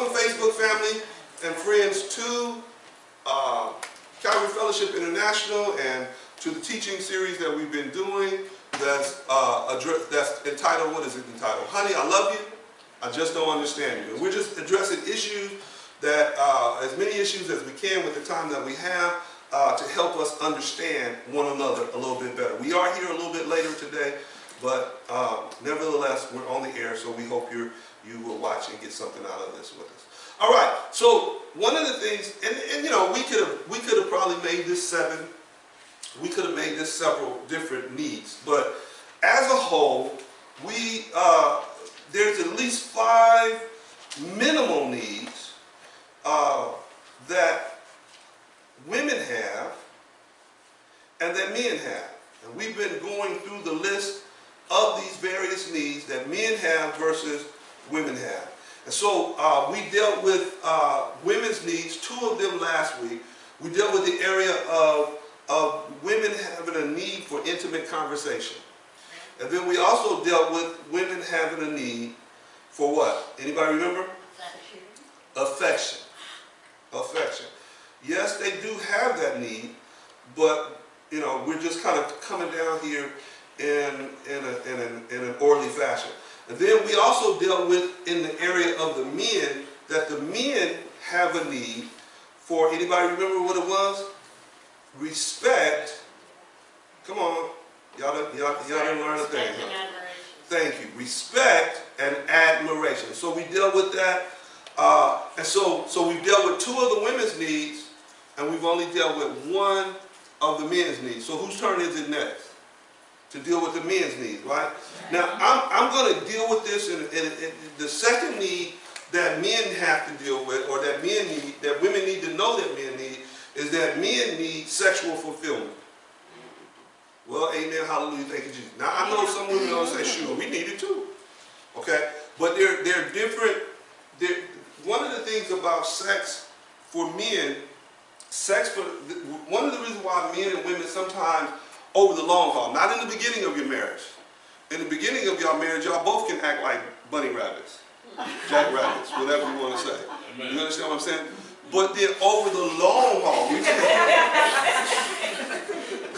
welcome Facebook family and friends to Calvary Fellowship International and to the teaching series that we've been doing that's entitled, what is it entitled? Honey, I love you, I just don't understand you. And we're just addressing issues that, as many issues as we can with the time that we have to help us understand one another a little bit better. We are here a little bit later today, but nevertheless, we're on the air, so we hope you will watch and get something out of this with us. All right, so one of the things, and you know, we could have probably made this we could have made this several different needs, but as a whole, there's at least 5 minimal needs that women have and that men have. And we've been going through the list of these various needs that men have versus women have. And so we dealt with women's needs, 2 of them last week. We dealt with the area of women having a need for intimate conversation. And then we also dealt with women having a need for what? Anybody remember? Affection. Affection. Yes, they do have that need, but you know, we're just kind of coming down here in an orderly fashion. And then we also dealt with, in the area of the men, that the men have a need for, anybody remember what it was? Respect. Come on. Y'all didn't learn a thing. Huh? Thank you. Respect and admiration. So we dealt with that. And so we've dealt with 2 of the women's needs, and we've only dealt with 1 of the men's needs. So whose turn is it next to deal with the men's needs, right? Now, I'm going to deal with this, and the second need that men have to deal with, or that women need to know that men need, is that men need sexual fulfillment. Well, amen, hallelujah, thank you, Jesus. Now, I know some women are going to say, sure, we need it too, okay? But they're different. One of the things about sex for men, one of the reasons why men and women sometimes over the long haul, not in the beginning of your marriage. In the beginning of your marriage, y'all both can act like bunny rabbits, jackrabbits, whatever you want to say. Amen. You understand what I'm saying? But then over the long haul, we can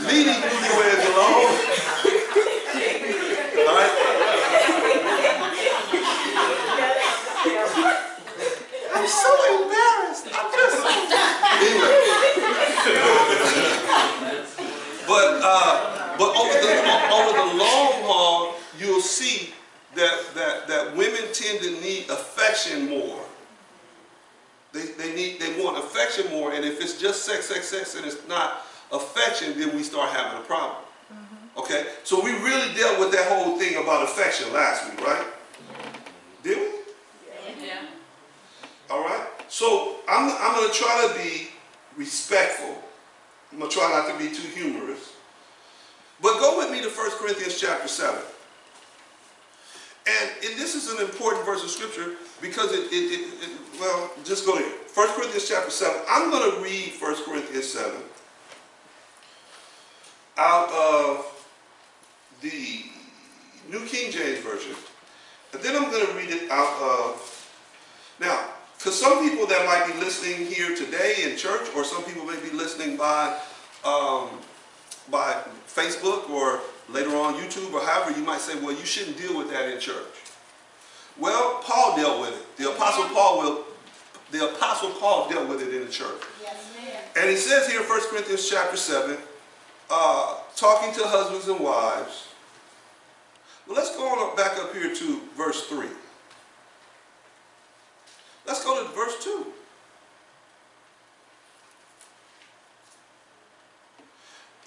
leading newlyweds along. All right? I'm so embarrassed. I'm just so But over the long haul, you'll see that women tend to need affection more. They want affection more, and if it's just sex, and it's not affection, then we start having a problem. Okay? So we really dealt with that whole thing about affection last week, right? Did we? Yeah. All right? So I'm going to try to be respectful. I'm going to try not to be too humorous. But go with me to 1 Corinthians chapter 7. And this is an important verse of scripture because well, just go there. 1 Corinthians chapter 7. I'm going to read 1 Corinthians 7 out of the New King James Version. And then I'm going to read it out of, now, because some people that might be listening here today in church, or some people may be listening by Facebook or later on YouTube or however, you might say, well, you shouldn't deal with that in church. Well, Paul dealt with it. The Apostle Paul dealt with it in the church. Yes, ma'am. And he says here in 1 Corinthians chapter 7, talking to husbands and wives. Well, let's go on back up here to verse 3. Let's go to verse 2.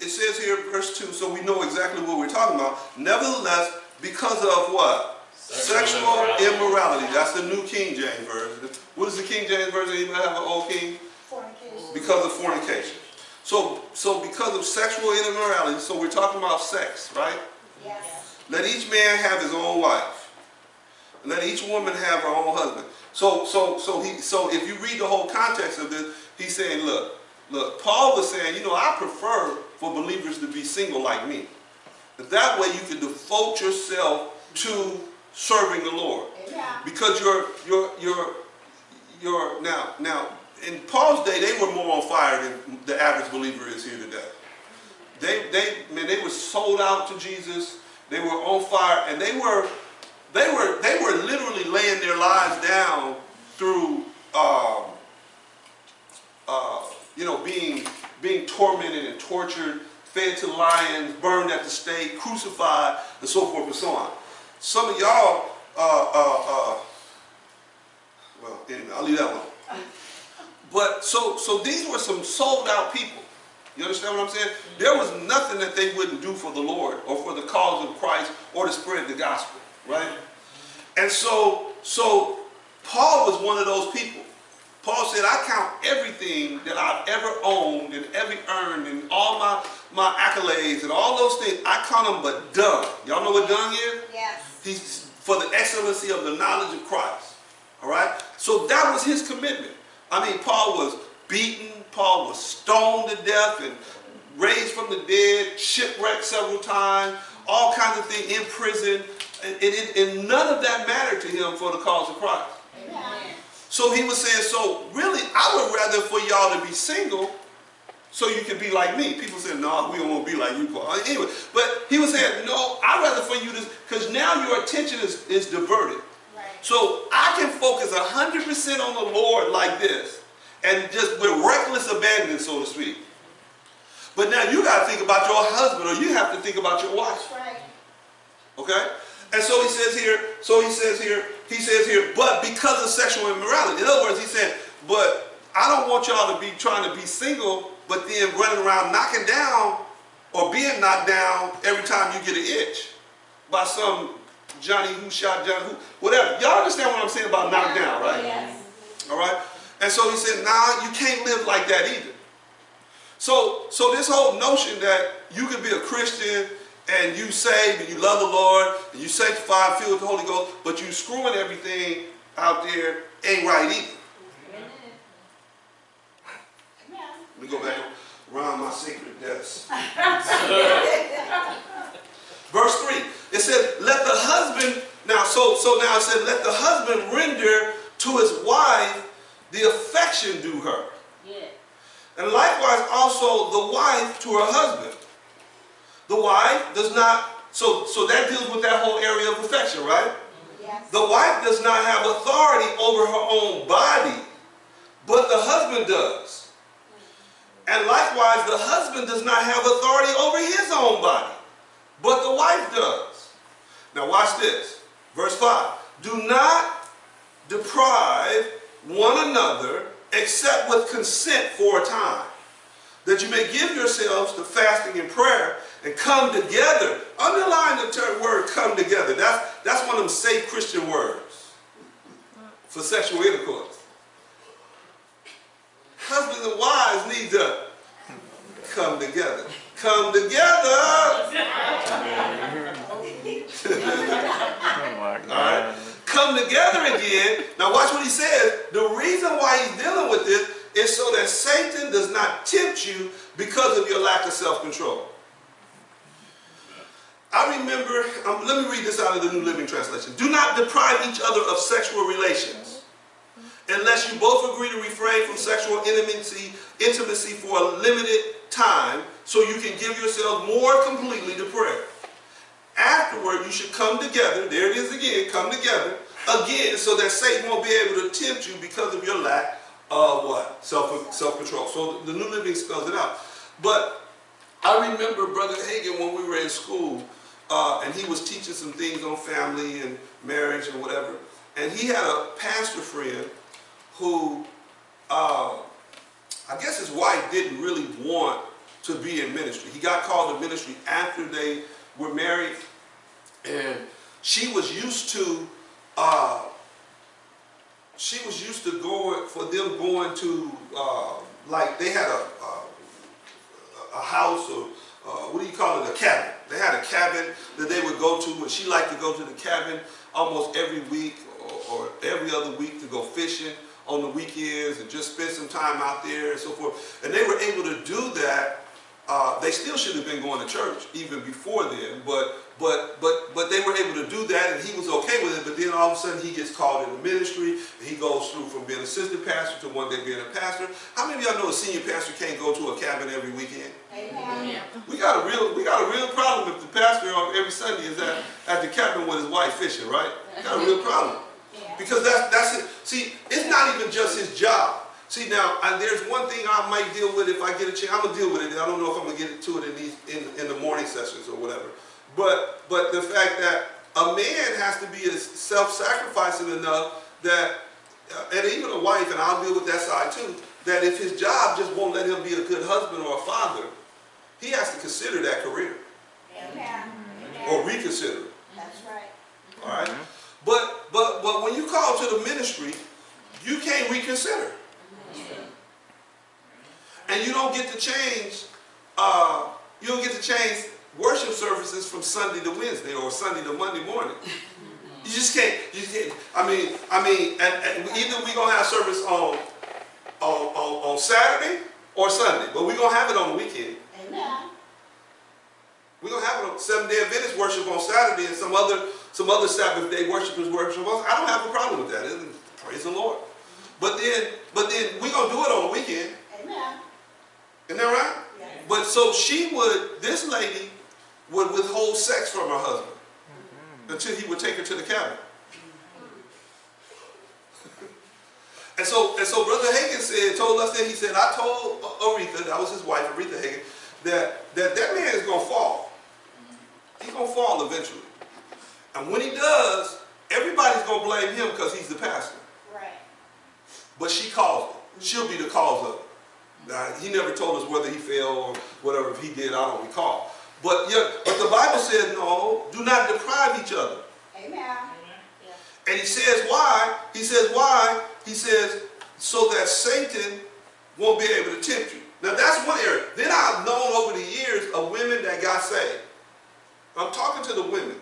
It says here, verse 2, so we know exactly what we're talking about. Nevertheless, because of what? Sexual immorality. That's the New King James Version. What is the King James Version? Anybody have an old king? Fornication. Because of fornication. So because of sexual immorality, so we're talking about sex, right? Yes. Let each man have his own wife. Let each woman have her own husband. So if you read the whole context of this, he's saying, look, Paul was saying, you know, I prefer for believers to be single like me. That way you can devote yourself to serving the Lord. Yeah. Because now in Paul's day, they were more on fire than the average believer is here today. They were sold out to Jesus. They were on fire, and they were literally laying their lives down through being tormented and tortured, fed to lions, burned at the stake, crucified, and so forth and so on. Some of y'all, well, anyway, I'll leave that one. But so these were some sold out people. You understand what I'm saying? There was nothing that they wouldn't do for the Lord or for the cause of Christ or to spread the gospel, right? And so Paul was one of those people. Paul said, I count everything that I've ever owned and ever earned and all my accolades and all those things, I count them but dung. Y'all know what dung is? Yes. He's for the excellency of the knowledge of Christ. All right? So that was his commitment. I mean, Paul was beaten, Paul was stoned to death and raised from the dead, shipwrecked several times, all kinds of things, in prison, and none of that mattered to him for the cause of Christ. Amen. So he was saying, so really, I would rather for y'all to be single so you can be like me. People say, no, we don't want to be like you, Paul. Anyway, but he was saying, no, I'd rather for you to, because now your attention is diverted. Right. So I can focus 100% on the Lord like this, and just with reckless abandon, so to speak. But now you got to think about your husband, or you have to think about your wife. Right. Okay? And so he says here, but because of sexual immorality. In other words, he said, but I don't want y'all to be trying to be single, but then running around knocking down or being knocked down every time you get an itch by some Johnny who shot Johnny who, whatever. Y'all understand what I'm saying about knocked down, right? Yes. All right? And so he said, nah, you can't live like that either. So this whole notion that you could be a Christian and you saved and you love the Lord and you sanctified, filled with the Holy Ghost, but you screwing everything out there ain't right either. Let me go back around my sacred desk. Verse 3, it said, let the husband, now it said, let the husband render to his wife the affection due her. Yeah. And likewise also the wife to her husband. The wife does not, so that deals with that whole area of affection, right? Yes. The wife does not have authority over her own body, but the husband does. And likewise, the husband does not have authority over his own body, but the wife does. Now watch this. Verse 5. Do not deprive one another except with consent for a time, that you may give yourselves to fasting and prayer and come together. Underline the word come together. That's one of them safe Christian words for sexual intercourse. Husbands and wives need to come together. Come together. All right. Come together again. Now watch what he says. The reason why he's dealing with this is so that Satan does not tempt you because of your lack of self-control. I remember, let me read this out of the New Living Translation. Do not deprive each other of sexual relations, unless you both agree to refrain from sexual intimacy for a limited time, so you can give yourselves more completely to prayer. Afterward, you should come together, there it is again, come together, again, so that Satan won't be able to tempt you because of your lack of what? Self-control. So the New Living spells it out. But I remember Brother Hagin when we were in school, and he was teaching some things on family and marriage and whatever. And he had a pastor friend who, I guess his wife didn't really want to be in ministry. He got called to ministry after they were married, and she was used to going to like they had a house, or what do you call it, a cabin. They had a cabin that they would go to, and she liked to go to the cabin almost every week or every other week to go fishing on the weekends and just spend some time out there and so forth. And they were able to do that. They still should have been going to church even before then, but but they were able to do that, and he was okay with it. But then all of a sudden he gets called into ministry, and he goes through from being assistant pastor to one day being a pastor. How many of y'all know a senior pastor can't go to a cabin every weekend? Amen. We got a real problem if the pastor on every Sunday is at the cabin with his wife fishing, right? We got a real problem. Because that's it. See, it's not even just his job. See, now, there's one thing I might deal with if I get a chance. I'm going to deal with it. I don't know if I'm going to get to it in the morning sessions or whatever. But the fact that a man has to be self-sacrificing enough that, and even a wife, and I'll deal with that side too, that if his job just won't let him be a good husband or a father, he has to consider that career. Amen. Or reconsider it. That's right. All right? But when you call to the ministry, you can't reconsider. And you don't get to change, worship services from Sunday to Wednesday or Sunday to Monday morning. You just can't. I mean, and either we're gonna have service on Saturday or Sunday, but we're gonna have it on the weekend. Amen. We're gonna have it on Seventh-day Adventist worship on Saturday, and some other Sabbath day worshipers worship on. I don't have a problem with that. Praise the Lord. But then we're gonna do it on the weekend. Amen. Isn't that right? Yes. But so this lady would withhold sex from her husband until he would take her to the cabin. And so Brother Hagin told us that, he said, I told Aretha, that was his wife, Aretha Hagin, that man is going to fall. He's going to fall eventually. And when he does, everybody's going to blame him because he's the pastor. Right. But she caused it. She'll be the cause of it. Now, he never told us whether he fell or whatever. If he did, I don't recall. But the Bible says, no, do not deprive each other. Amen. Yeah. And he says why? He says so that Satan won't be able to tempt you. Now that's one area. Then I've known over the years of women that got saved. I'm talking to the women.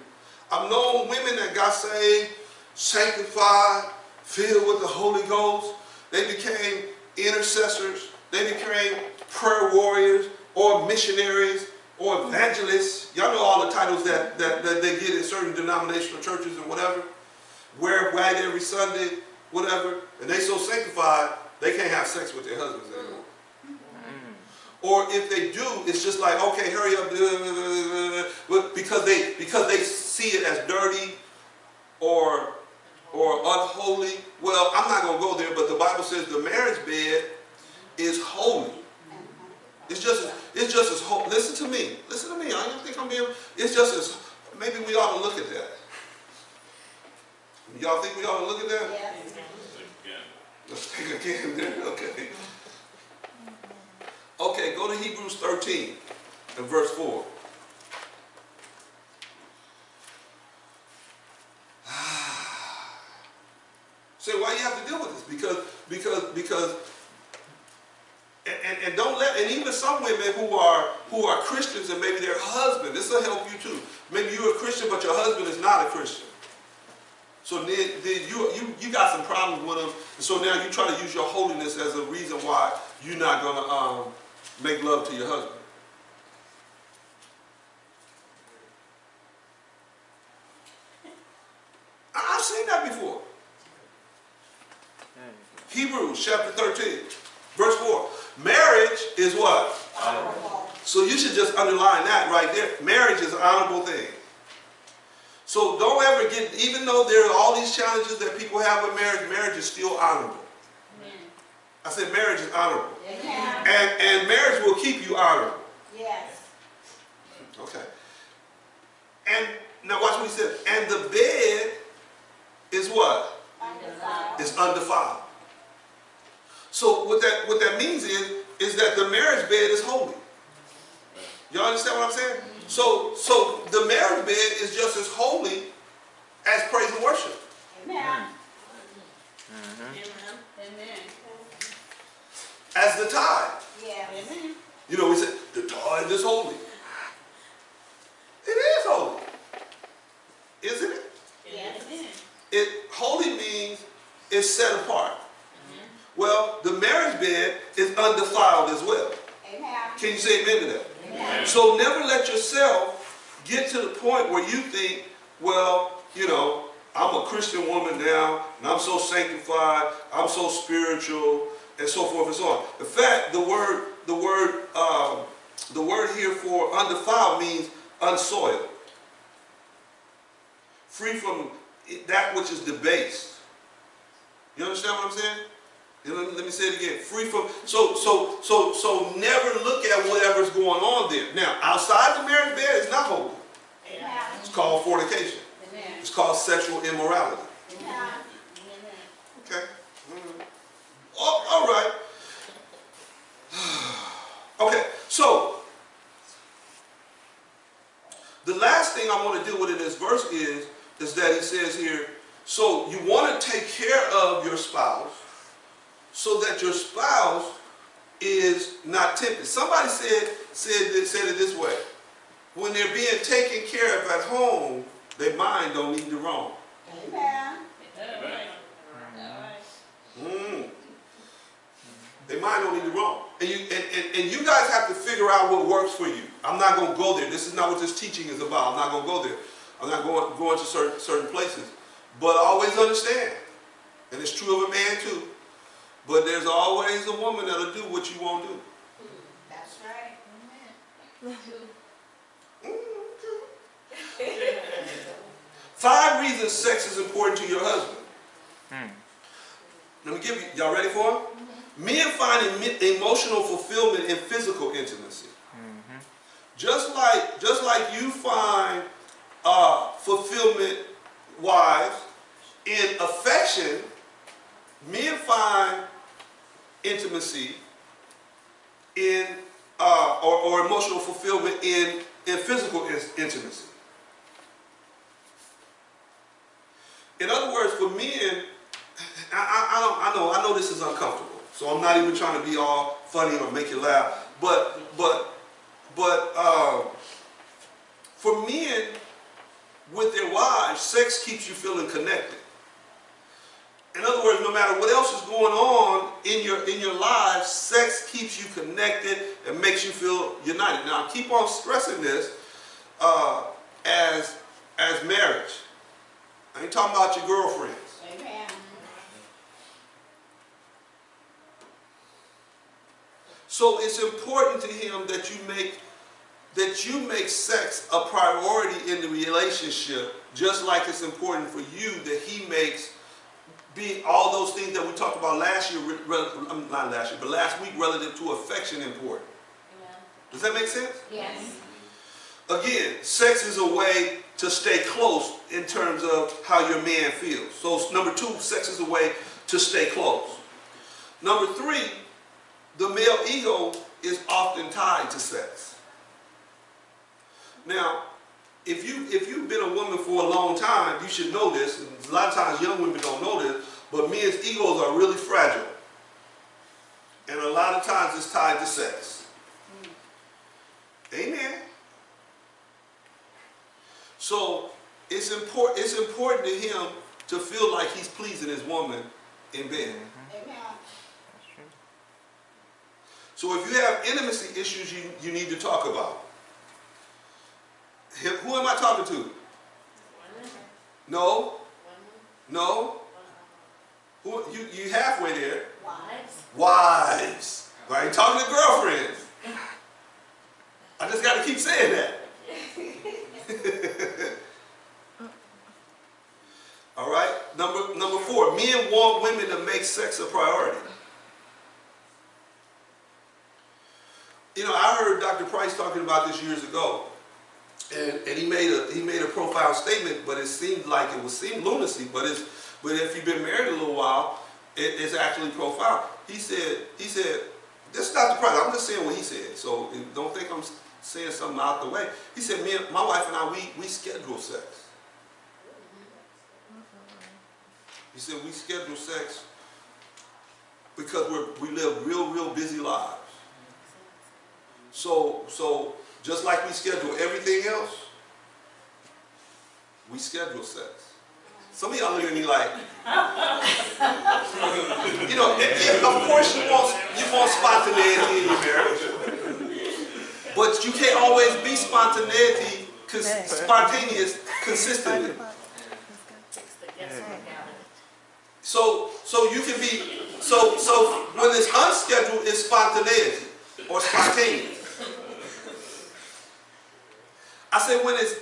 I've known women that got saved, sanctified, filled with the Holy Ghost. They became intercessors. They became prayer warriors or missionaries or evangelists. Y'all know all the titles that they get in certain denominational churches and whatever. Wear white every Sunday, whatever. And they so sanctified, they can't have sex with their husbands anymore. Or if they do, it's just like, okay, hurry up, because they see it as dirty or unholy. Well, I'm not going to go there, but the Bible says the marriage bed is holy. It's just as holy. Listen to me. I don't think I'm being. It's just as. Maybe we ought to look at that. Y'all think we ought to look at that? Yes. Let's think again. Okay. Okay, go to Hebrews 13 and verse 4. Say, why you have to deal with this? Because and don't let, and even some women who are Christians and maybe their husband, this will help you too. Maybe you're a Christian but your husband is not a Christian. So then you got some problems with him, and so now you try to use your holiness as a reason why you're not gonna make love to your husband. I've seen that before. Hebrews chapter 13, verse 4. Marriage is what? Honorable. So you should just underline that right there. Marriage is an honorable thing. So don't ever get, even though there are all these challenges that people have with marriage, marriage is still honorable. Amen. I said marriage is honorable. Amen. And marriage will keep you honorable. Yes. Okay. And now watch what he says. And the bed is what? Undefiled. It's undefiled. So what that means is that the marriage bed is holy. Y'all understand what I'm saying? So the marriage bed is just as holy as praise and worship. Amen. Amen. As the tithe. Yes. Amen. You know, we say the tithe is holy. It is holy. Isn't it? Yes. Holy means it's set apart. Well, the marriage bed is undefiled as well. Amen. Can you say amen to that? Amen. So never let yourself get to the point where you think, well, you know, I'm a Christian woman now, and I'm so sanctified, I'm so spiritual, and so forth and so on. In fact, the word here for undefiled means unsoiled, free from that which is debased. You understand what I'm saying? Let me say it again. Free from, so never look at whatever's going on there. Now, outside the marriage bed, it's not holy. It's called fornication. It's called sexual immorality. Okay? All right. Okay, so the last thing I want to deal with in this verse is that he says here, so you want to take care of your spouse so that your spouse is not tempted. Somebody said it this way: when they're being taken care of at home, their mind don't need to roam. Amen. Their mind don't need to roam. And you guys have to figure out what works for you. I'm not going to go there. This is not what this teaching is about. I'm not going to go there. I'm not going to certain places. But always understand, and it's true of a man too, but there's always a woman that'll do what you won't do. That's right. Amen. 5 reasons sex is important to your husband. Let me give you, y'all ready for them? Men find emotional fulfillment in physical intimacy. Just like you find fulfillment, wives, in affection, men find intimacy in or emotional fulfillment in physical intimacy. In other words, for men, I know this is uncomfortable, so I'm not even trying to be all funny or make you laugh. But for men with their wives, sex keeps you feeling connected. In other words, no matter what else is going on in your lives, sex keeps you connected and makes you feel united. Now, I keep on stressing this as marriage. I ain't talking about your girlfriends. Amen. So it's important to him that you make sex a priority in the relationship, just like it's important for you that he makes all those things that we talked about last year, not last year, but last week relative to affection important. Does that make sense? Yes. Again, sex is a way to stay close in terms of how your man feels. So number 2, sex is a way to stay close. Number 3, the male ego is often tied to sex. Now, if you've been a woman for a long time, you should know this. And a lot of times young women don't know this, but men's egos are really fragile. And a lot of times it's tied to sex. Amen. So it's important to him to feel like he's pleasing his woman in bed. Amen. So if you have intimacy issues you need to talk about. Who am I talking to? No. No. Who you halfway there. Wives. Wives. I ain't talking to girlfriends. I just got to keep saying that. All right. Number 4. Men want women to make sex a priority. You know, I heard Dr. Price talking about this years ago, and he made a profound statement, but it seemed like it seemed lunacy. But if you've been married a little while, it's actually profound. He said, this is Dr. Price. I'm just saying what he said, so don't think I'm saying something out the way. He said, my wife and I, we schedule sex. He said we schedule sex because we live real busy lives. So just like we schedule everything else, we schedule sex. Some of y'all look at me like, you know, of course you want spontaneity in your marriage, but you can't always be spontaneity spontaneous consistently. So you can be, so when it's unscheduled, it's spontaneity or spontaneous. I say when it's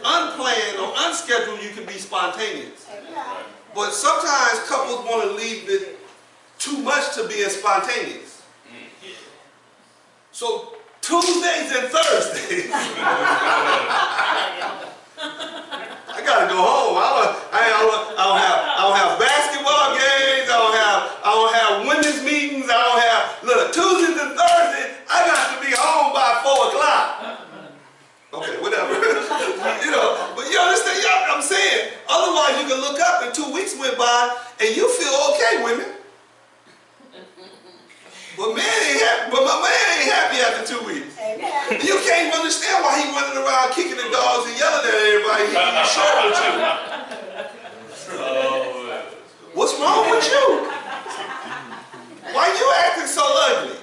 unplanned or unscheduled, you can be spontaneous. But sometimes couples want to leave it too much to being spontaneous. So Tuesdays and Thursdays, I gotta go home. I don't have basketball games. I don't have women's meetings. Look, Tuesdays and Thursdays, I got to be home by 4 o'clock. Okay, whatever. But you understand? I'm saying. Otherwise, you can look up and 2 weeks went by and you feel okay, women. But my man ain't happy after 2 weeks. Amen. You can't even understand why he running around kicking the dogs and yelling at everybody. He's short with you. What's wrong with you? Why you acting so ugly?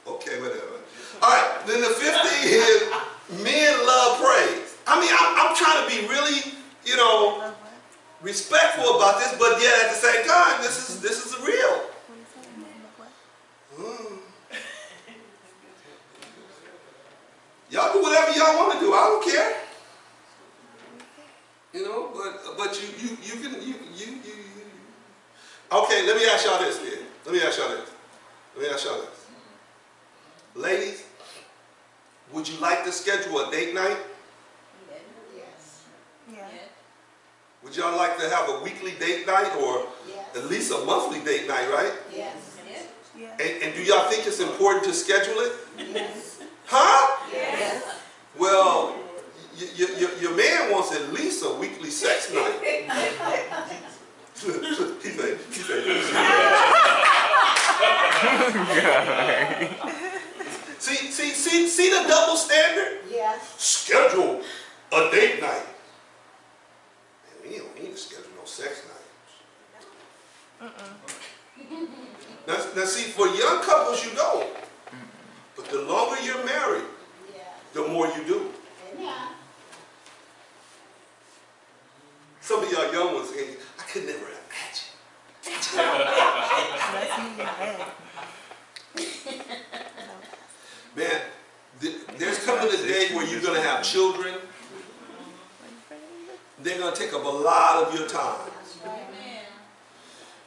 Okay, whatever. All right, then the 5th thing is men love praise. I mean, I'm trying to be really, respectful about this, but yet at the same time, this is real. Y'all do whatever y'all want to do. I don't care. But you can. Okay, let me ask y'all this then. Let me ask y'all this. Ladies, would you like to schedule a date night? Yes. Yeah. Would y'all like to have a weekly date night or at least a monthly date night, right? Yes. Yeah. And do y'all think it's important to schedule it? Yes. Huh? Yes. Well, your man wants at least a weekly sex night. he said, see the double standard? Yes. Schedule a date night. Man, we don't need to schedule no sex night. Now see, for young couples you don't. But the longer you're married, the more you do. Amen. Some of y'all young ones saying, I could never imagine. Man, there's coming a day where you're going to have children. They're going to take up a lot of your time.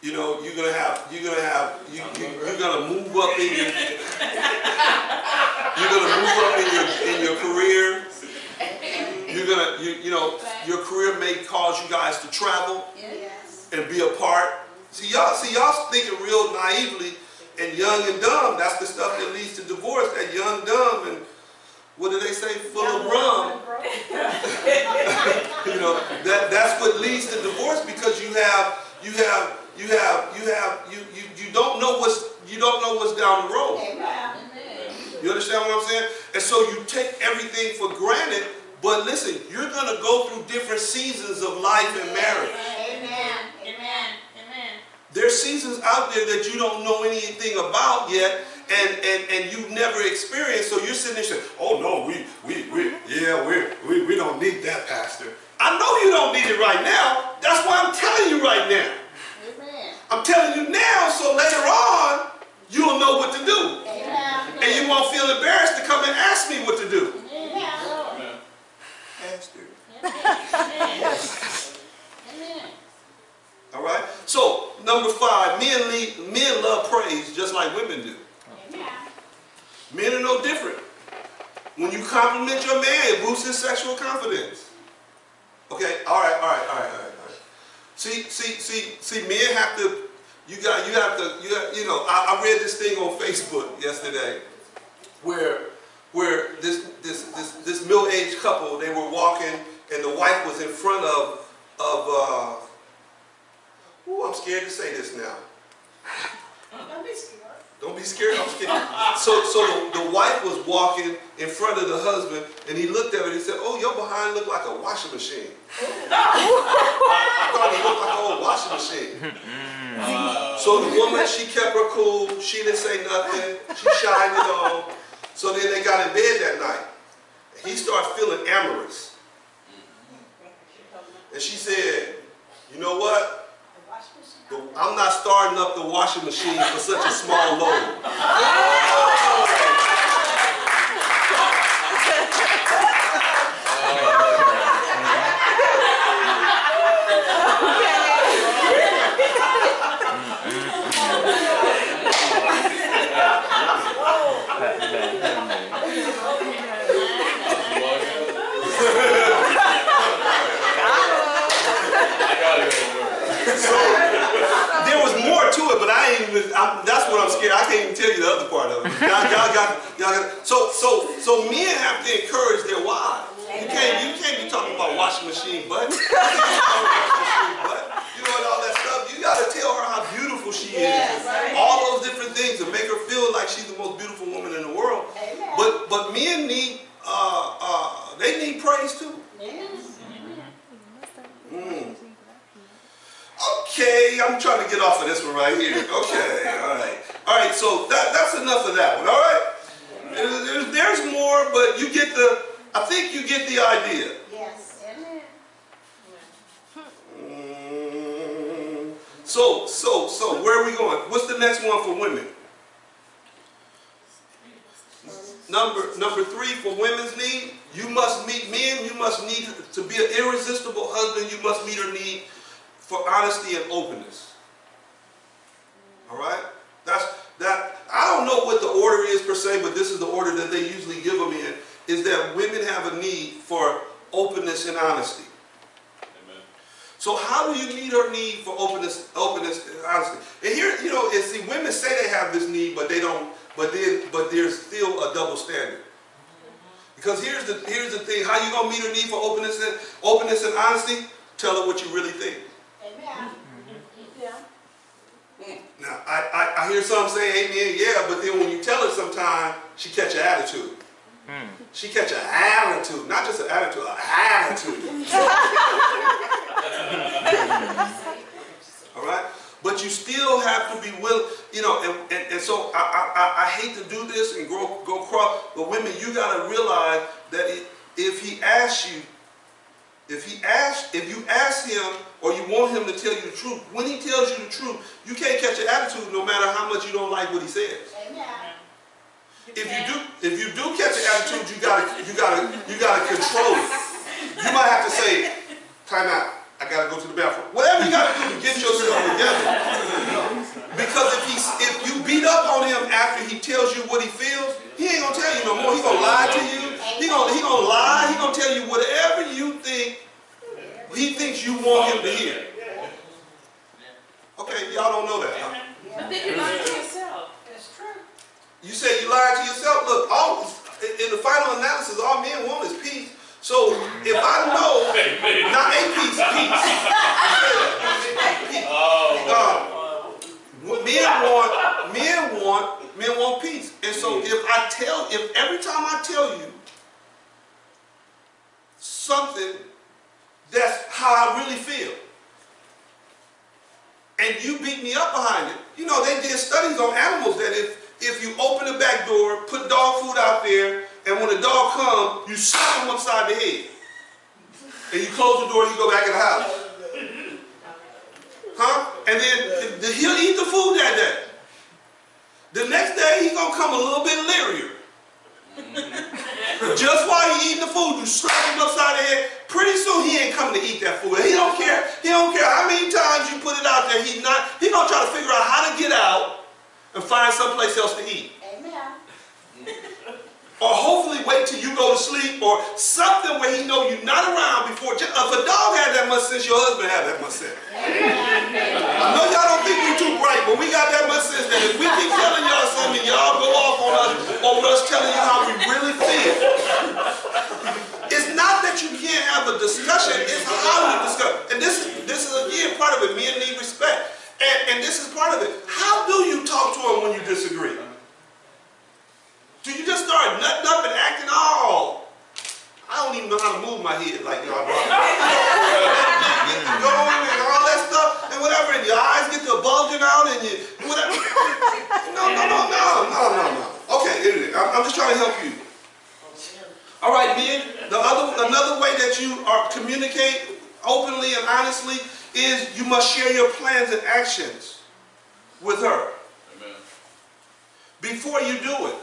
You're going to move up in your career. Your career may cause you guys to travel and be apart. See y'all thinking real naively and young and dumb. That's the stuff that leads to divorce. That young, dumb, and what do they say? Full of rum. That's what leads to divorce because you don't know what's down the road. Amen. You understand what I'm saying? And so you take everything for granted, but listen, you're going to go through different seasons of life and marriage. Amen. Amen. Amen. There's seasons out there that you don't know anything about yet, and you've never experienced, so you're sitting there saying, oh no, we don't need that, Pastor. I know you don't need it right now. That's why I'm telling you right now. Amen. I'm telling you now, so later on, you'll know what to do. Amen. And you won't feel embarrassed to come and ask me what to do. Amen. Pastor. Amen. All right? So, number 5, men love praise just like women do. Amen. Men are no different. When you compliment your man, it boosts his sexual confidence. Okay? All right. See, men have to, I read this thing on Facebook yesterday where this middle-aged couple, they were walking and the wife was in front of I'm scared to say this now. Don't be scared. Don't be scared, I'm scared. So the wife was walking in front of the husband and he looked at her and he said, oh, your behind looked like a washing machine. I thought it looked like an old washing machine. So the woman, she kept her cool, she didn't say nothing, she shined it on. So then they got in bed that night. He started feeling amorous. And she said, you know what? I'm not starting up the washing machine for such a small load. So there was more to it, but that's what I'm scared. I can't even tell you the other part of it. Y'all got. So men have to encourage their wives. You can't be talking about washing machine butt. You know, and all that stuff. You got to tell her how beautiful she is. All those different things to make her feel like she's the most beautiful woman in the world. But men need they need praise too. Okay, I'm trying to get off of this one right here. Okay, all right. So that's enough of that one. All right. There's more, but you get I think you get the idea. Yes. So where are we going? What's the next one for women? Number 3 for women's need. You must meet men. You must need to be an irresistible husband. You must meet her need for honesty and openness. All right? I don't know what the order is per se, but this is the order that they usually give them in, is that women have a need for openness and honesty. Amen. So how do you meet her need for openness and honesty? And here, see, women say they have this need, but they don't, but there's still a double standard. Because here's the thing, how you gonna meet her need for openness and honesty? Tell her what you really think. Now, I hear some say amen, yeah, but then when you tell her sometimes, she catch an attitude. She catch an attitude, not just an attitude, an attitude. All right? But you still have to be willing, and so I hate to do this and go across, but women, you got to realize that if you ask him or you want him to tell you the truth, when he tells you the truth, you can't catch an attitude no matter how much you don't like what he says. If you do catch an attitude, you gotta control it. You might have to say, time out, I gotta go to the bathroom. Whatever you gotta do to get yourself together. Because if you beat up on him after he tells you what he feels, he ain't gonna tell you no more. He gonna lie to you. He gonna lie. He gonna tell you whatever you think he thinks you want him to hear. Okay, y'all don't know that, huh? But then you lie to yourself. That's true. You say you lied to yourself. Look, in the final analysis, all men want is peace. So if I know, not a piece, peace. Men want peace. And so if every time I tell you something that's how I really feel, and you beat me up behind it, they did studies on animals that if you open the back door, put dog food out there, and when the dog comes, you slap him upside the head. And you close the door and you go back in the house. Huh? And then he'll eat the food that day. The next day, he's going to come a little bit leerier. Just while he's eating the food, you slap him upside the head. Pretty soon, he ain't coming to eat that food. He don't care. He don't care how many times you put it out there. He's going to try to figure out how to get out and find someplace else to eat. Amen. Or hopefully wait till you go to sleep or something where he know you're not around before. If a dog had that much sense, your husband had that much sense. I know y'all don't think we're too bright, but we got that much sense that if we keep telling y'all something, y'all go off on us over us telling you how we really feel. It's not that you can't have a discussion, it's how you discuss. And this is again part of it. Men need respect. And this is part of it. How do you talk to him when you disagree? Do you just start nutting up and acting all? I don't even know how to move my head like y'all. Going and all that stuff and whatever, and your eyes get to bulging out and you whatever. No. Okay, I'm just trying to help you. All right, men. Another way that you are communicate openly and honestly is you must share your plans and actions with her. Amen. Before you do it.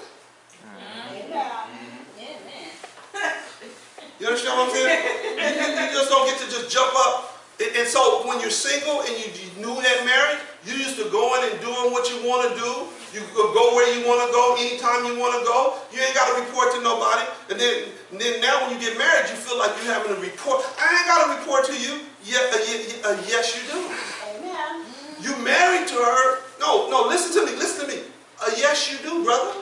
You understand what I'm saying? You just don't get to just jump up. And so when you're single and you new that marriage, you used to going and doing what you want to do. You could go where you want to go, anytime you want to go. You ain't got to report to nobody. And then now when you get married, you feel like you're having to report. I ain't got to report to you. Yes, you do. Amen. You married to her. No, listen to me. Yes, you do, brother.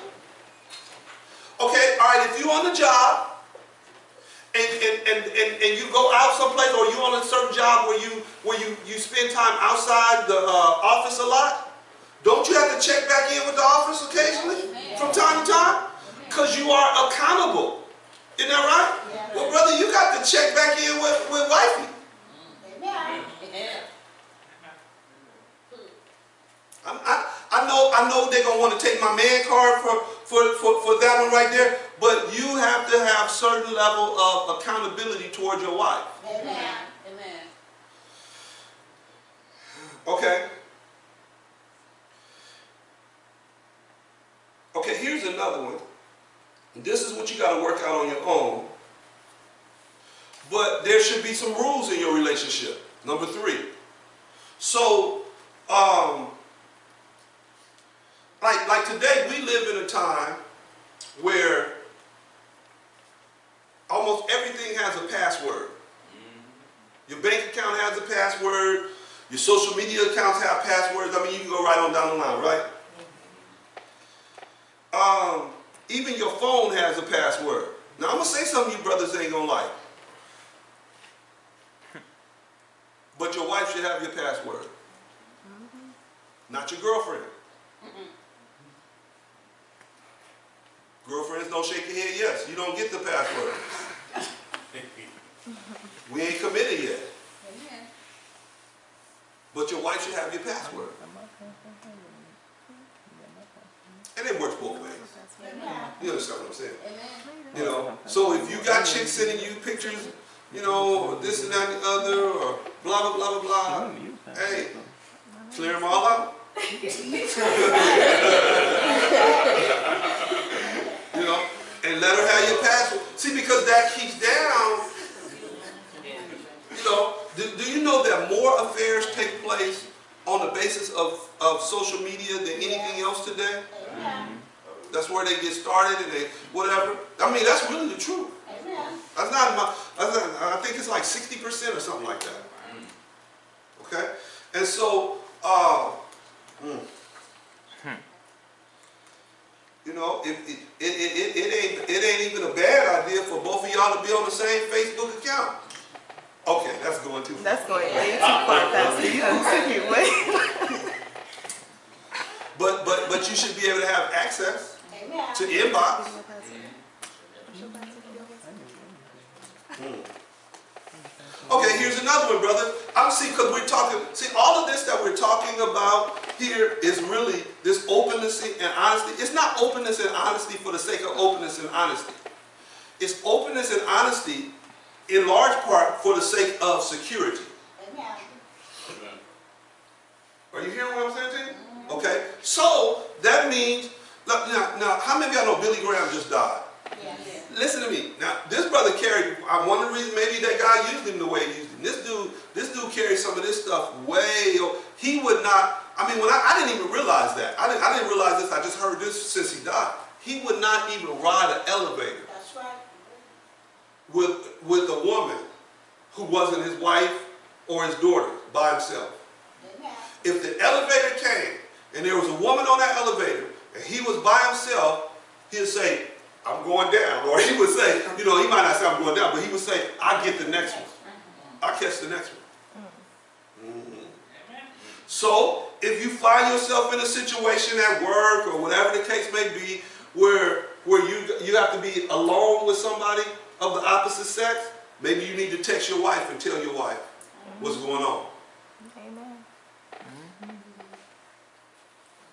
Okay, all right, if you're on the job, and you go out someplace, or you're on a certain job where you spend time outside the office a lot, don't you have to check back in with the office occasionally from time to time? Because you are accountable. Isn't that right? Yeah. Well, brother, you got to check back in with wifey. Amen. I know they're going to want to take my man card for that one right there, but you have to have certain level of accountability towards your wife. Amen. Okay? Okay, here's another one. This is what you got to work out on your own. But there should be some rules in your relationship. Number 3. So, like today, we live in a time where almost everything has a password. Your bank account has a password. Your social media accounts have passwords. I mean, you can go right on down the line, right? Even your phone has a password. Now, I'm going to say something you brothers ain't going to like. But your wife should have your password. Not your girlfriend. Girlfriends don't shake your head yes. You don't get the password. We ain't committed yet. But your wife should have your password. And it works both ways. You understand what I'm saying? You know, so if you got chicks sending you pictures, you know, this and that and the other, or blah, blah, blah, blah, blah, hey, clear them all out. You know, and let her have your password. See, because that keeps down, you know, do you know that more affairs take place on the basis of social media than anything else today? That's where they get started and they whatever. I mean, that's really the truth. That's not I think it's like 60% or something like that. Okay? And so, you know, it ain't even a bad idea for both of y'all to be on the same Facebook account. Okay, that's going too far. That's going way too far, Pastor. You done took it way. But you should be able to have access to inbox. Okay, here's another one, brother. I'm see, because we're talking, see, all of this that we're talking about here is really this openness and honesty. It's not openness and honesty for the sake of openness and honesty. It's openness and honesty in large part for the sake of security. Are you hearing what I'm saying to you? Okay, so that means, now how many of y'all know Billy Graham just died? Listen to me. Now, this brother carried, one of the reasons maybe that guy used him the way he used him. This dude carried some of this stuff way, he would not, I mean, when I didn't even realize that. I didn't realize this, I just heard this since he died. He would not even ride an elevator with a woman who wasn't his wife or his daughter by himself. If the elevator came and there was a woman on that elevator and he was by himself, he'd say, I'm going down. Or he would say, you know, he might not say I'm going down, but he would say, I get the next one. I catch the next one. So, if you find yourself in a situation at work or whatever the case may be, where you have to be alone with somebody of the opposite sex, maybe you need to text your wife and tell your wife what's going on. Amen.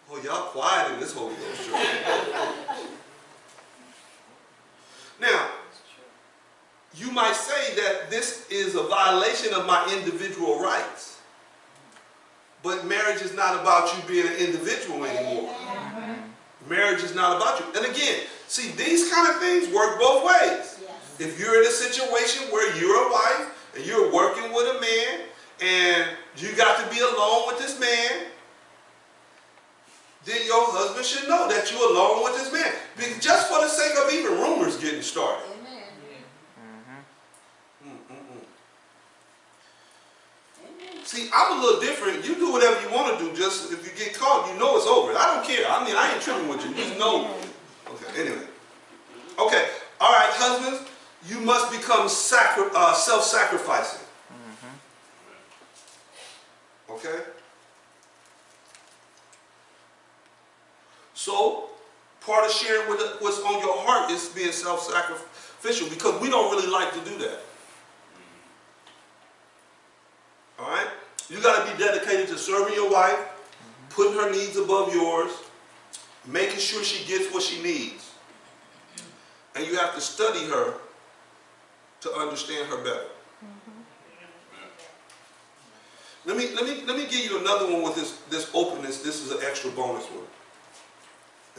Oh, y'all quiet in this Holy Ghost church. Now, might say that this is a violation of my individual rights. But marriage is not about you being an individual anymore. Amen. Marriage is not about you. And again, see, these kind of things work both ways. Yes. If you're in a situation where you're a wife and you're working with a man and you got to be alone with this man, then your husband should know that you're alone with this man. Just for the sake of even rumors getting started. Amen. Mm-mm-mm. Amen. See, I'm a little different. You do whatever you want to do. Just if you get caught, you know it's over. I don't care. I mean, I ain't tripping with you. You know. Okay, anyway. Okay, all right, husbands, you must become self-sacrificing. Okay? So, part of sharing what's on your heart is being self-sacrificial, because we don't really like to do that. All right? You got to be dedicated to serving your wife, putting her needs above yours, making sure she gets what she needs. And you have to study her to understand her better. Let me give you another one with this openness. This is an extra bonus one.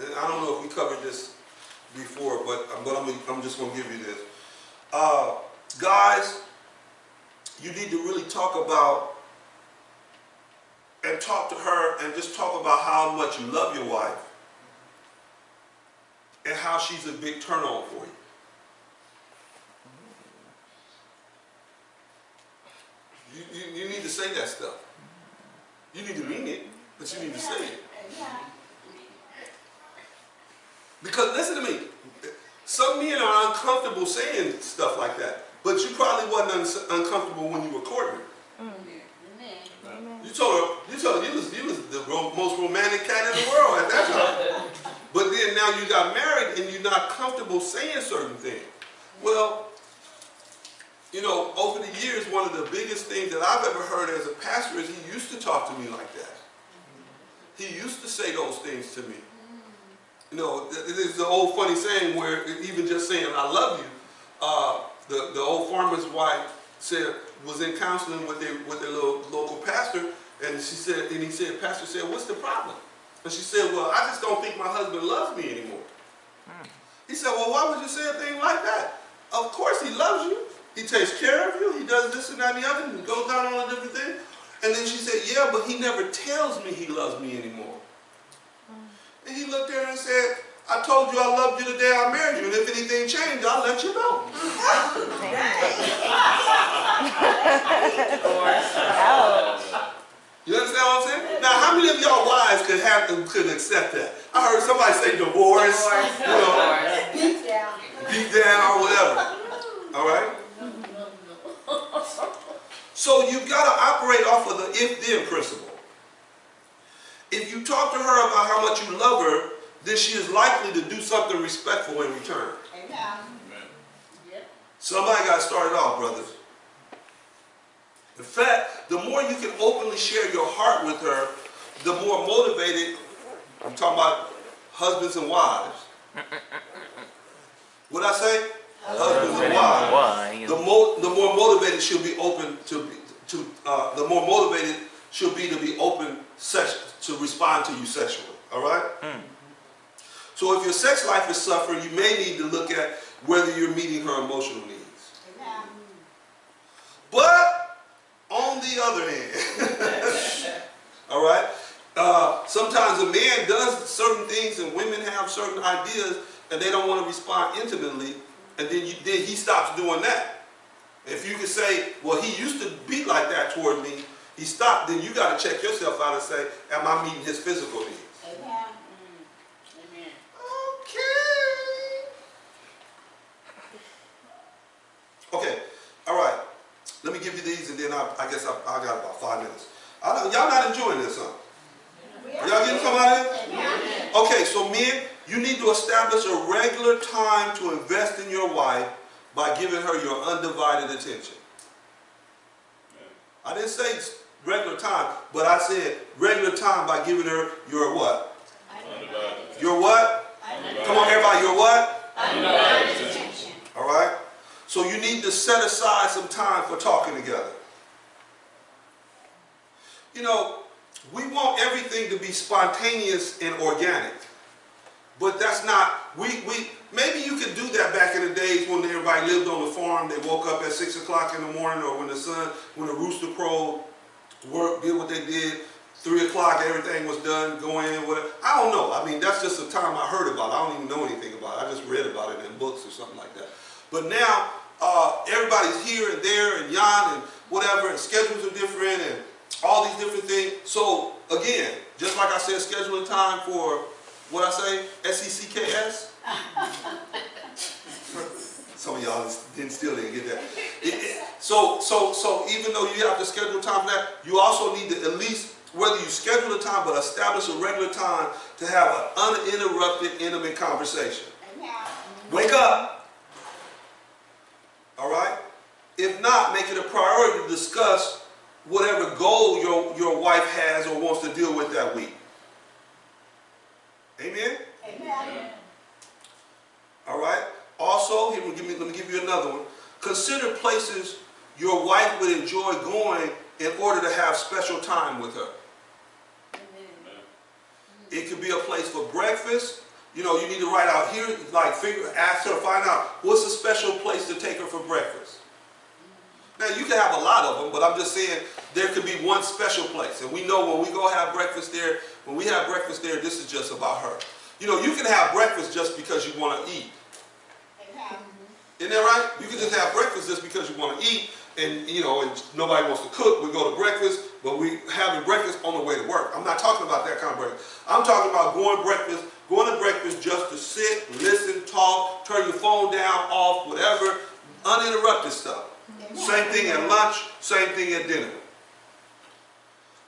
And I don't know if we covered this before, but I'm just going to give you this. Guys, you need to really talk about and talk to her and just talk about how much you love your wife and how she's a big turn on for you. You need to say that stuff. You need to mean it, but you need to say it. Amen. Because listen to me, some men are uncomfortable saying stuff like that, but you probably wasn't uncomfortable when you were courting her. Amen. You told her you was the most romantic cat in the world at that time. But then now you got married and you're not comfortable saying certain things. Well, you know, over the years, one of the biggest things that I've ever heard as a pastor is he used to talk to me like that. He used to say those things to me. You know, there's the old funny saying where even just saying "I love you," the old farmer's wife was in counseling with their little local pastor, and he said, Pastor said, "What's the problem?" And she said, "Well, I just don't think my husband loves me anymore." He said, "Well, why would you say a thing like that? Of course he loves you. He takes care of you. He does this and that and the other, and goes down on a different thing." And then she said, "Yeah, but he never tells me he loves me anymore." And he looked at her and said, "I told you I loved you the day I married you, and if anything changed, I'll let you know." You understand what I'm saying? Now, how many of y'all wives could accept that? I heard somebody say divorce, you know, beat down or whatever. All right? So you've got to operate off of the if-then principle. If you talk to her about how much you love her, then she is likely to do something respectful in return. Amen. Somebody got to start it off, brothers. In fact, the more you can openly share your heart with her, the more motivated, I'm talking about husbands and wives. What'd I say? Husbands and wives. The more motivated she'll be the more motivated she'll be to be open to respond to you sexually. All right? So if your sex life is suffering, you may need to look at whether you're meeting her emotional needs. Amen. But on the other hand, all right, sometimes a man does certain things and women have certain ideas and they don't want to respond intimately, and then he stops doing that. If you can say, well, he used to be like that toward me, he stopped, then you got to check yourself out and say, am I meeting his physical needs? Amen. Amen. Okay, all right. Let me give you these, and then I guess I got about 5 minutes. Y'all not enjoying this, huh? Y'all getting something out of this? Amen. Okay, so men, you need to establish a regular time to invest in your wife by giving her your undivided attention. I didn't say regular time, but I said regular time by giving her your what? Your what? Come on, everybody, your what? Undivided attention. All right? So you need to set aside some time for talking together. You know, we want everything to be spontaneous and organic. But that's not, maybe you could do that back in the days when everybody lived on the farm. They woke up at 6 o'clock in the morning, or when the rooster crowed, did what they did. 3 o'clock, everything was done, go in, whatever. I don't know. I mean, that's just a time I heard about it. I don't even know anything about it. I just read about it in books or something like that. But now, everybody's here and there and yon and whatever, and schedules are different and all these different things. So, again, just like I said, scheduling time for, what I say, SECKS? Some of y'all still didn't get that. So even though you have to schedule time for that, you also need to at least, whether you schedule a time, but establish a regular time to have an uninterrupted, intimate conversation. Wake up. All right? If not, make it a priority to discuss whatever goal your wife has or wants to deal with that week. Amen? Amen. All right? Also, let me give you another one. Consider places your wife would enjoy going in order to have special time with her. It could be a place for breakfast. You know, you need to write out here, like ask her, find out what's a special place to take her for breakfast. Now, you can have a lot of them, but I'm just saying there could be one special place. And we know when we go have breakfast there, when we have breakfast there, this is just about her. You know, you can have breakfast just because you want to eat. Isn't that right? You can just have breakfast just because you want to eat, and you know, and nobody wants to cook. We go to breakfast, but we having breakfast on the way to work. I'm not talking about that kind of breakfast. I'm talking about going to breakfast just to sit, listen, talk, turn your phone down, off, whatever, uninterrupted stuff. Same thing at lunch, same thing at dinner.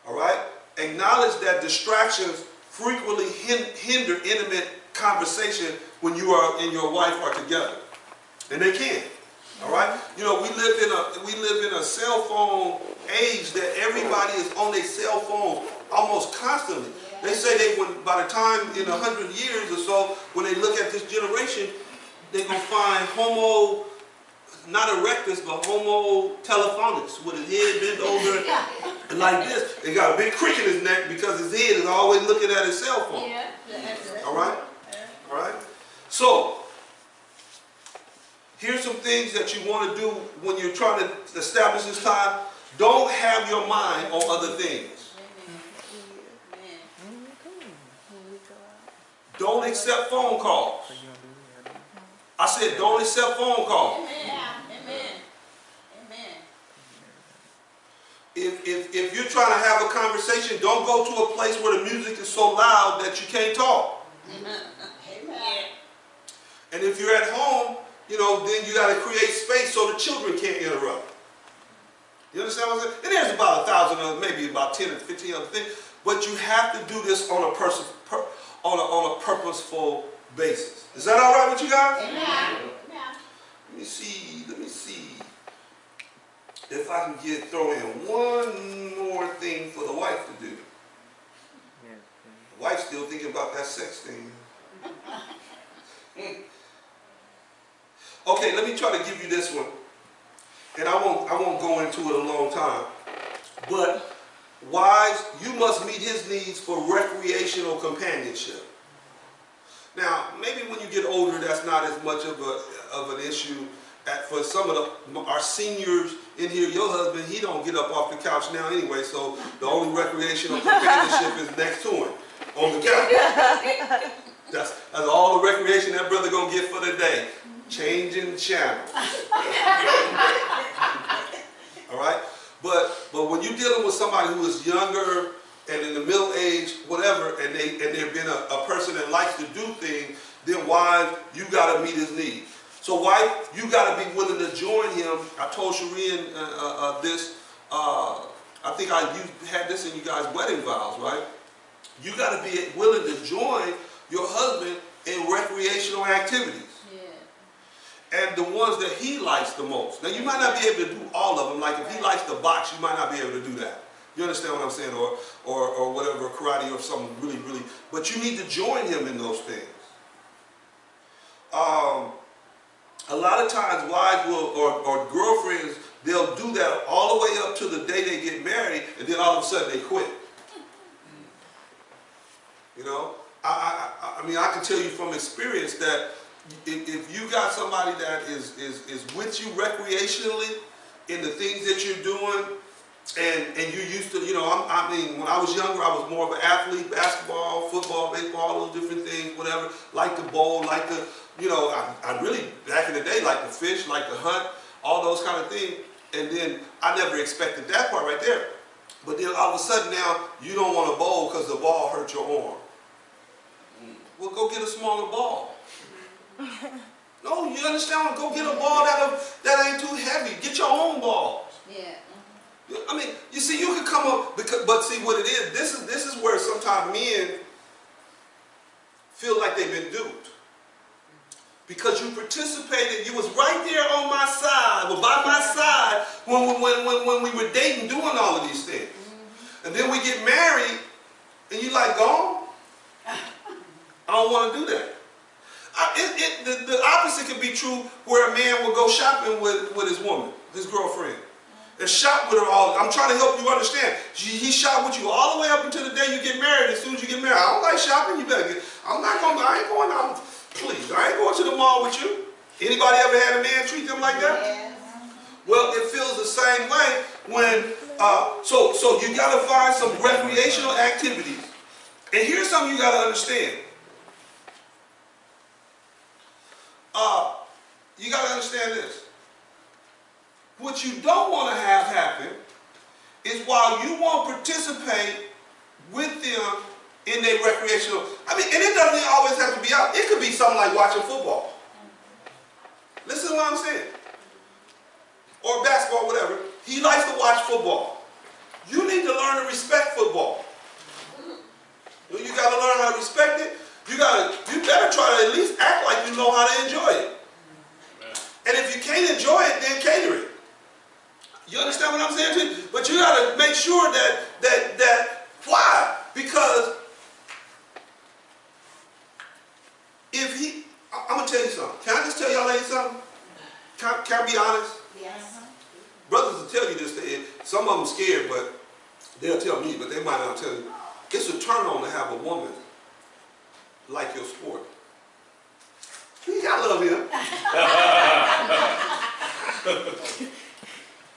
All right? Acknowledge that distractions frequently hinder intimate conversation when you and your wife are together. And they can. All right? You know, we live in a cell phone age that everybody is on their cell phones almost constantly. They say by the time in 100 years or so, when they look at this generation, they're going to find Homo, not erectus, but Homo telephonics, with his head bent over and like this. He got a big crick in his neck because his head is always looking at his cell phone. All right? All right? So, here's some things that you want to do when you're trying to establish this time. Don't have your mind on other things. Don't accept phone calls. I said don't accept phone calls. If you're trying to have a conversation, don't go to a place where the music is so loud that you can't talk. And if you're at home, you know, then you got to create space so the children can't interrupt. You understand what I'm saying? And there's about 1,000, maybe about 10 or 15 other things, but you have to do this on a purposeful basis. Is that all right with you guys? Amen. Let me see if I can throw in one more thing for the wife to do. The wife's still thinking about that sex thing. Okay, let me try to give you this one, and I won't go into it a long time. But wives, you must meet his needs for recreational companionship. Now, maybe when you get older, that's not as much of an issue. For some of our seniors in here, your husband, he don't get up off the couch now anyway, so the only recreational companionship is next to him on the couch. That's all the recreation that brother gonna get for the day. Changing channels. All right? But when you're dealing with somebody who is younger and in the middle age, whatever, and they've been a person that likes to do things, then wives, you got to meet his needs. So wife, you got to be willing to join him. I told Shireen this. I think you had this in you guys' wedding vows, right? You got to be willing to join your husband in recreational activities. And the ones that he likes the most. Now, you might not be able to do all of them. Like if he likes to box, you might not be able to do that. You understand what I'm saying? Or whatever, karate or something really, really. But you need to join him in those things. a lot of times wives will, or girlfriends, they'll do that all the way up to the day they get married, and then all of a sudden they quit. You know, I mean, I can tell you from experience that if you got somebody that is with you recreationally in the things that you're doing, and you're used to, you know, I mean, when I was younger, I was more of an athlete, basketball, football, baseball, all those different things, whatever, like to bowl, like to, you know, I really, back in the day, like to fish, like to hunt, all those kind of things. And then I never expected that part right there. But then all of a sudden now, you don't want to bowl because the ball hurt your arm. Well, go get a smaller ball. No, you understand? Go get a ball that ain't too heavy. Get your own ball. Yeah. I mean, you see, you can come up, but see what it is. This is where sometimes men feel like they've been duped. Because you participated, you was right there on my side, or by my side, when we were dating, doing all of these things. And then we get married, and you like, gone? I don't want to do that. The opposite can be true, where a man will go shopping with his woman, his girlfriend, and shop with her all. I'm trying to help you understand. He shop with you all the way up until the day you get married. As soon as you get married, I don't like shopping. You better get. I ain't going out. Please, I ain't going to the mall with you. Anybody ever had a man treat them like that? Yeah. Well, it feels the same way when. So you got to find some recreational activities. And here's something you got to understand. You got to understand this. What you don't want to have happen is while you won't participate with them in their recreational, I mean, and it doesn't always have to be out. It could be something like watching football. Listen to what I'm saying. Or basketball, whatever. He likes to watch football. You need to learn to respect football. You got to learn how to respect it. You better try to at least act like you know how to enjoy it. And if you can't enjoy it, then cater it. You understand what I'm saying to you? But you got to make sure that why? Because if he, I'm going to tell you something. Can I just tell y'all ladies something? Can I be honest? Yes. Brothers will tell you this. Some of them scared, but they'll tell me, but they might not tell you. It's a turn on to have a woman like your sport. I love him.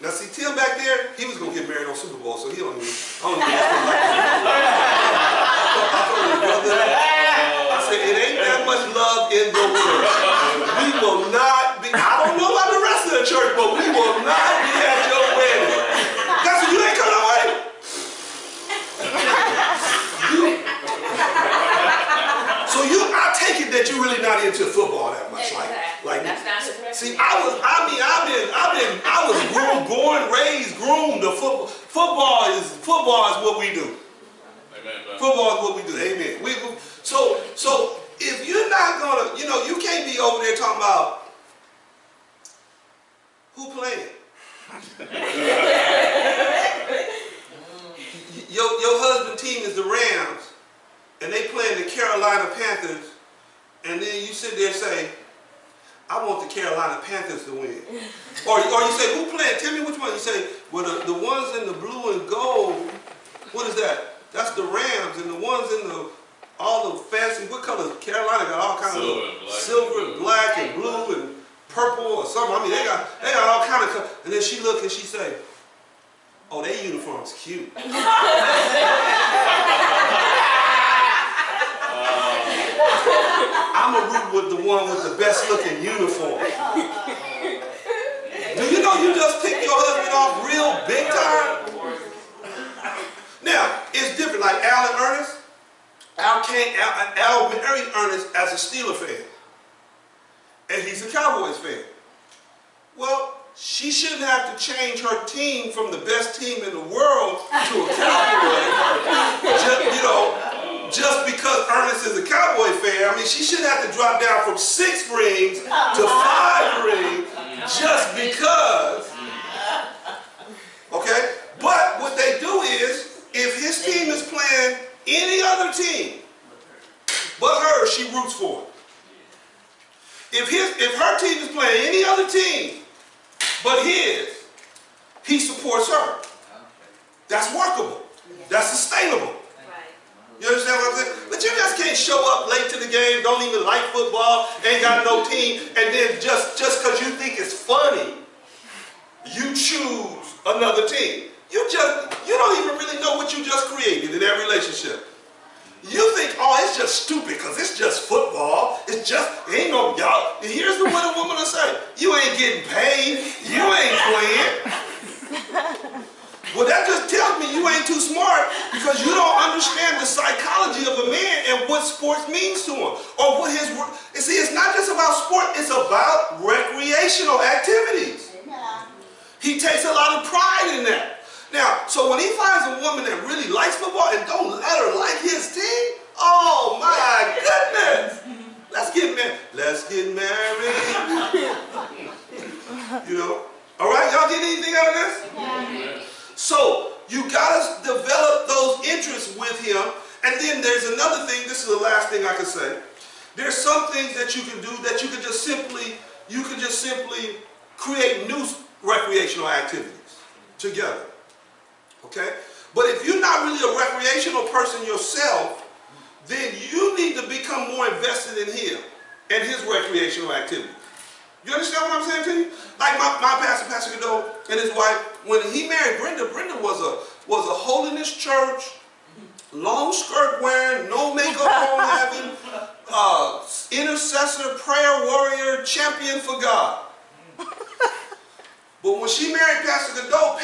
Now see, Tim back there, he was going to get married on Super Bowl, so he don't even, I don't even like I told his brother, I said, it ain't that much love in the world. We will not be, I don't know about the rest of the church, but we will not be at your wedding. Pastor, you ain't coming away. I take it that you're really not into football that much, Exactly. like That's not the preference. see, I was born, raised, groomed to football. Football is what we do. Amen. Football is what we do. Amen. So if you're not gonna, you know, you can't be over there talking about who playing. Your husband team is the Rams, and they playing the Carolina Panthers, and then you sit there and say, I want the Carolina Panthers to win. Or you say, who playing? Tell me which one. You say, well, the ones in the blue and gold, what is that? That's the Rams, and the ones in all the fancy, what colors? Carolina got all kinds of silver and black and blue and purple or something. I mean, they got all kinds of colors. And then she look and she say, oh, their uniform's cute. I'm a root with the one with the best looking uniform. Do you know you just picked your husband off real big time? Now, it's different. Like Al and Ernest. Al married Ernest as a Steeler fan. And he's a Cowboys fan. Well, she shouldn't have to change her team from the best team in the world to a Cowboy. Just because Ernest is a Cowboy fan. I mean, she shouldn't have to drop down from 6 rings to 5 rings just because. Okay? But what they do is, if his team is playing any other team but her, she roots for it. If her team is playing any other team but his, he supports her. That's workable. That's sustainable. You understand what I'm saying? But you just can't show up late to the game, don't even like football, ain't got no team, and then just because you think it's funny, you choose another team. You don't even really know what you just created in that relationship. You think, oh, it's just stupid because it's just football. It's just, ain't no, y'all. Here's what a woman will say. You ain't getting paid. You ain't playing. Well, that just tells me you ain't too smart because you don't understand the psychology of a man and what sports means to him. Or what his, you see, it's not just about sport, it's about recreational activities. He takes a lot of pride in that. Now, so when he finds a woman that really likes football and don't let her like his team, oh my goodness. Let's get married. Let's get married. You know? All right, y'all get anything out of this? Yeah. So you gotta develop those interests with him. And then there's another thing, this is the last thing I can say. There's some things that you can do that you can just simply create new recreational activities together. Okay? But if you're not really a recreational person yourself, then you need to become more invested in him and his recreational activity. You understand what I'm saying to you? Like my pastor, Pastor Godot, and his wife, when he married Brenda, Brenda was a holiness church, long skirt wearing, no makeup on having, intercessor, prayer warrior, champion for God. But when she married Pastor Godot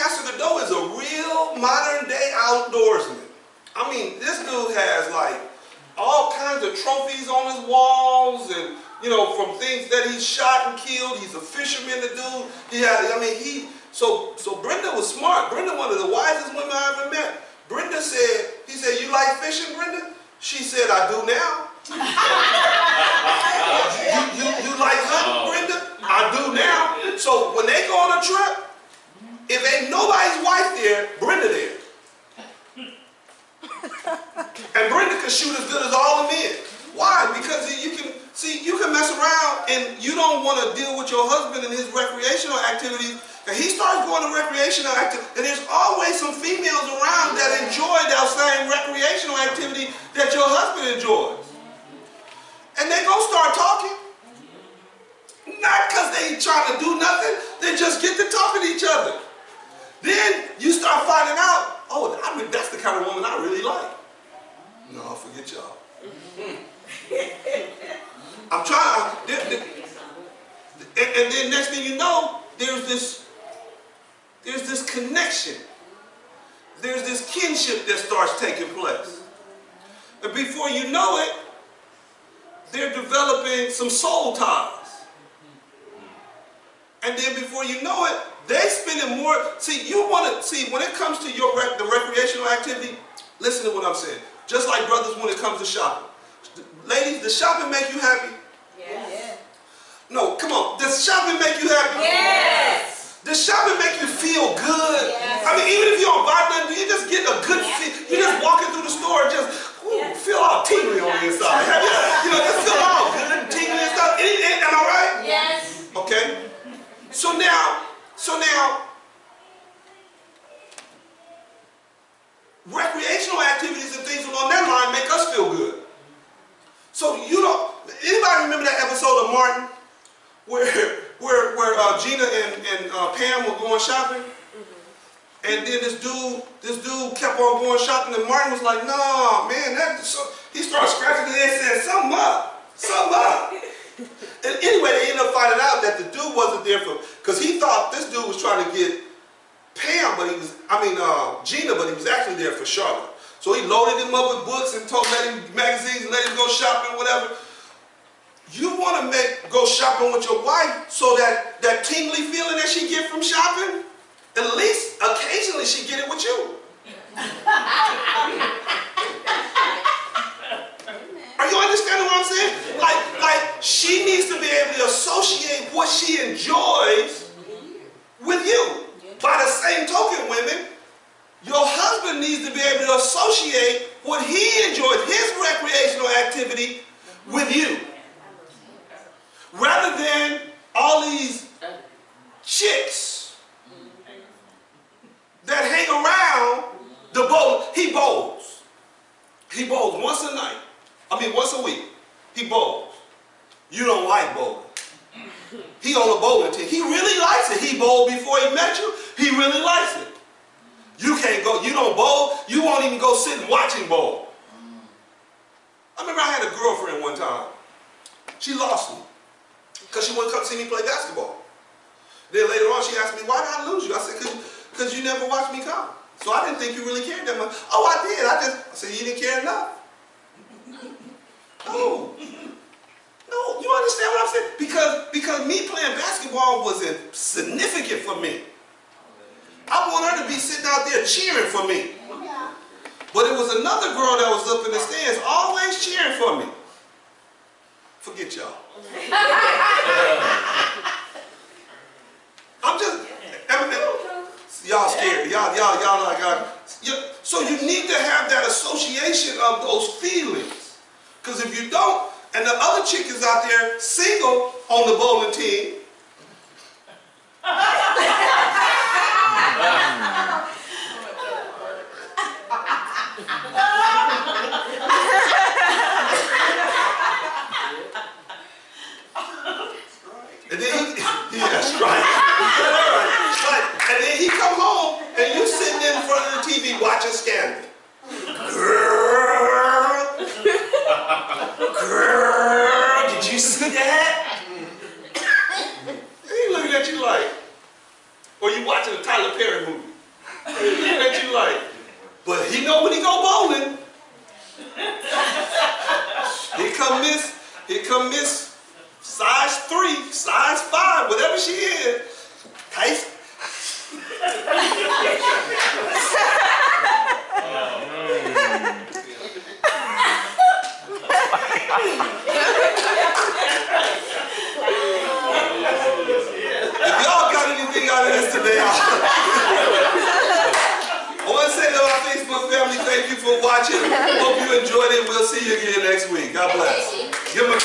is a real modern day outdoorsman. I mean, this dude has like all kinds of trophies on his walls and, you know, from things that he's shot and killed. He's a fisherman, the dude. So Brenda was smart. Brenda, one of the wisest women I ever met. Brenda said, he said, you like fishing, Brenda? She said, I do now. you like hunting, Brenda? I do now. So when they go on a trip, if ain't nobody's wife there, Brenda there. And Brenda can shoot as good as all the men. Why? Because you can mess around and you don't want to deal with your husband and his recreational activities. And he starts going to recreational activity, and there's always some females around that enjoy that same recreational activity that your husband enjoys. And they gonna start talking. Not because they trying to do nothing, they just get to talking to each other. Then you start finding out, oh, that's the kind of woman I really like. No, forget y'all. I'm trying, and then next thing you know, there's this connection. There's this kinship that starts taking place. And before you know it, they're developing some soul ties. And then before you know it, they're spending more. When it comes to the recreational activity, listen to what I'm saying. Just like brothers when it comes to shopping. Ladies, does shopping make you happy? Yes. No, come on. Does shopping make you happy? Yes. Does shopping make you feel good? Yes. I mean, even if you don't buy nothing, you just get a good feel. You're just walking through the store and just feel all tingly on the inside. Just feel all good and tingly and stuff. Am I right? Yes. Okay. So now, recreational activities and things along that line make us feel good. So anybody remember that episode of Martin where Gina and Pam were going shopping? And then this dude kept on going shopping, and Martin was like, "Nah, man, he started scratching his head and said, something up. And anyway, they ended up finding out that the dude wasn't there because he thought this dude was trying to get Pam, Gina, but he was actually there for Charlotte. So he loaded him up with books and let him magazines and let him go shopping, whatever. You want to go shopping with your wife so that tingly feeling that she get from shopping, at least occasionally she get it with you. Are you understanding what I'm saying? Like she needs to be able to associate what she enjoys with you. By the same token, women, your husband needs to be able to associate what he enjoys, his recreational activity, with you. Rather than all these chicks that hang around the bowl. He bowls. He bowls once a night. Once a week. He bowls. You don't like bowling. He on a bowling team. He really likes it. He bowled before he met you. He really likes it. You can't go. You don't bowl. You won't even go sit and watch him bowl. I remember I had a girlfriend one time. She lost me because she wouldn't come see me play basketball. Then later on she asked me, why did I lose you? I said, because you never watched me come. So I didn't think you really cared that much. Oh, I did. I said, you didn't care enough. No. No, you understand what I'm saying? Because me playing basketball wasn't significant for me. I want her to be sitting out there cheering for me. But it was another girl that was up in the stands always cheering for me. Forget y'all. I'm just, y'all scared. Y'all like, so you need to have that association of those feelings. Because if you don't, and the other chick is out there single on the bowling team, and then yes, right. Right. And then he come home and you sitting in front of the TV watching Scandal. Girl, did you see that? He looking at you like, or you watching a Tyler Perry movie. He looking at you like, but he know when he go bowling. Here come Miss size 3, size 5, whatever she is. Tyson. If y'all got anything out of this today, I want to say to our Facebook family, thank you for watching. Hope you enjoyed it. We'll see you again next week. God bless. Give them a